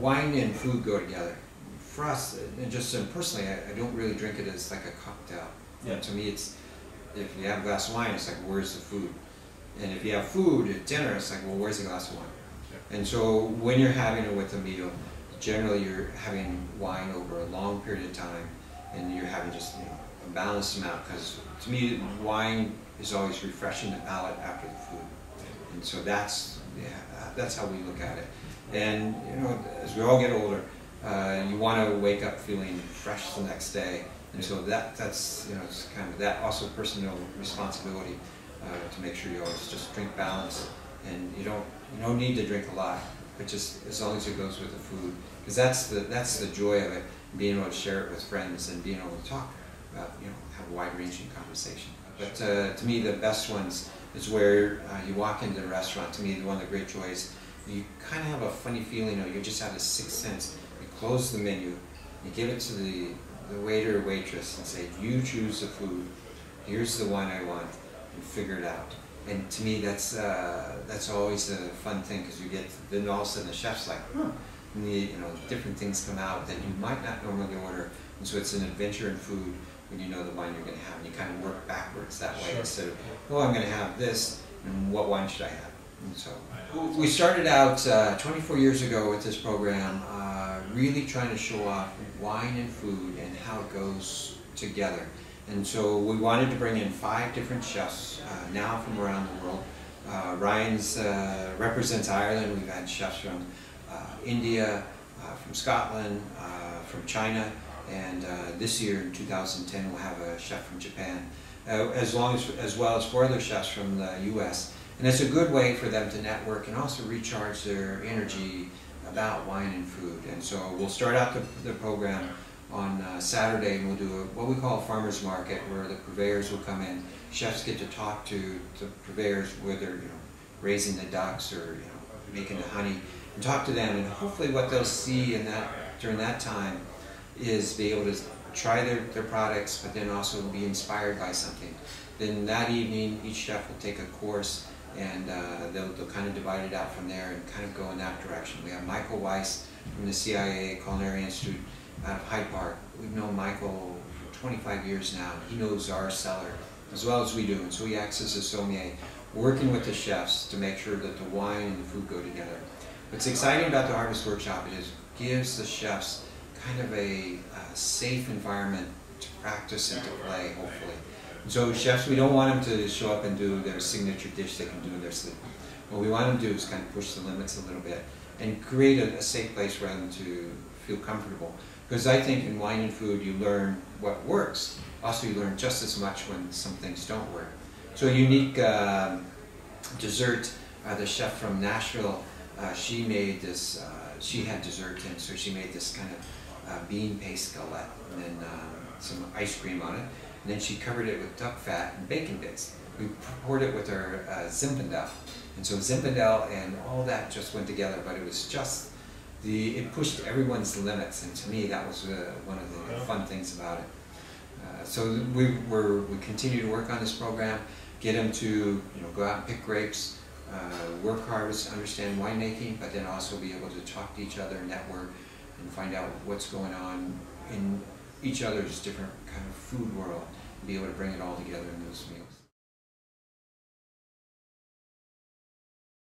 wine and food go together. For us, and just personally, I don't really drink it as like a cocktail. Yeah. To me, it's, if you have a glass of wine, it's like, where's the food? And if you have food at dinner, it's like, well, where's the glass of wine? Yeah. And so when you're having it with a meal, generally you're having wine over a long period of time, and you're having just, you know, a balanced amount, because to me, wine is always refreshing the palate after the food. And so that's how we look at it. And, you know, as we all get older, you want to wake up feeling fresh the next day, and so that's, you know, it's kind of that also personal responsibility to make sure you always just drink balance, and you don't need to drink a lot, but just as long as it goes with the food, because that's the joy of it, being able to share it with friends and being able to talk about, you know, have a wide-ranging conversation. But to me, the best ones is where you walk into the restaurant. To me, one of the great joys, you kind of have a funny feeling, or you just have a sixth sense. You close the menu, you give it to the waiter or waitress and say, you choose the food, here's the one I want, and figure it out. And to me, that's always a fun thing, because you get, then all of a sudden the chef's like, and you know, different things come out that you might not normally order, and so it's an adventure in food when you know the wine you're going to have, and you kind of work backwards that way. Instead of, oh, I'm going to have this, and what wine should I have? And so we started out 24 years ago with this program, really trying to show off wine and food and how it goes together. And so we wanted to bring in 5 different chefs now from around the world. Ryan's represents Ireland. We've had chefs from India, from Scotland, from China, and this year in 2010 we'll have a chef from Japan, as well as 4 other chefs from the U.S. And it's a good way for them to network and also recharge their energy about wine and food. And so we'll start out the program on Saturday, and we'll do what we call a farmer's market, where the purveyors will come in. Chefs get to talk to the purveyors, whether, you know, raising the ducks or, you know, making the honey, and talk to them. And hopefully what they'll see in during that time is be able to try their products, but then also be inspired by something. Then that evening, each chef will take a course, and they'll kind of divide it out from there and kind of go in that direction. We have Michael Weiss from the CIA Culinary Institute out of Hyde Park. We've known Michael for 25 years now. He knows our cellar as well as we do, and so he acts as a sommelier, working with the chefs to make sure that the wine and the food go together. What's exciting about the Harvest Workshop is it gives the chefs kind of a safe environment to practice and to play, hopefully. And so chefs, we don't want them to show up and do their signature dish they can do in their sleep. What we want them to do is kind of push the limits a little bit and create a safe place for them to feel comfortable. Because I think in wine and food you learn what works. Also you learn just as much when some things don't work. So a unique dessert, the chef from Nashville, she made this, she had dessert, and so she made this kind of bean paste galette, and then some ice cream on it. And then she covered it with duck fat and bacon bits. We poured it with our Zinfandel. And so Zinfandel and all that just went together, but it was just, it pushed everyone's limits, and to me that was one of the fun things about it. So we continue to work on this program, get them to, you know, go out and pick grapes, work hard to understand winemaking, but then also be able to talk to each other, network, and find out what's going on in each other's different kind of food world, and be able to bring it all together in those meals.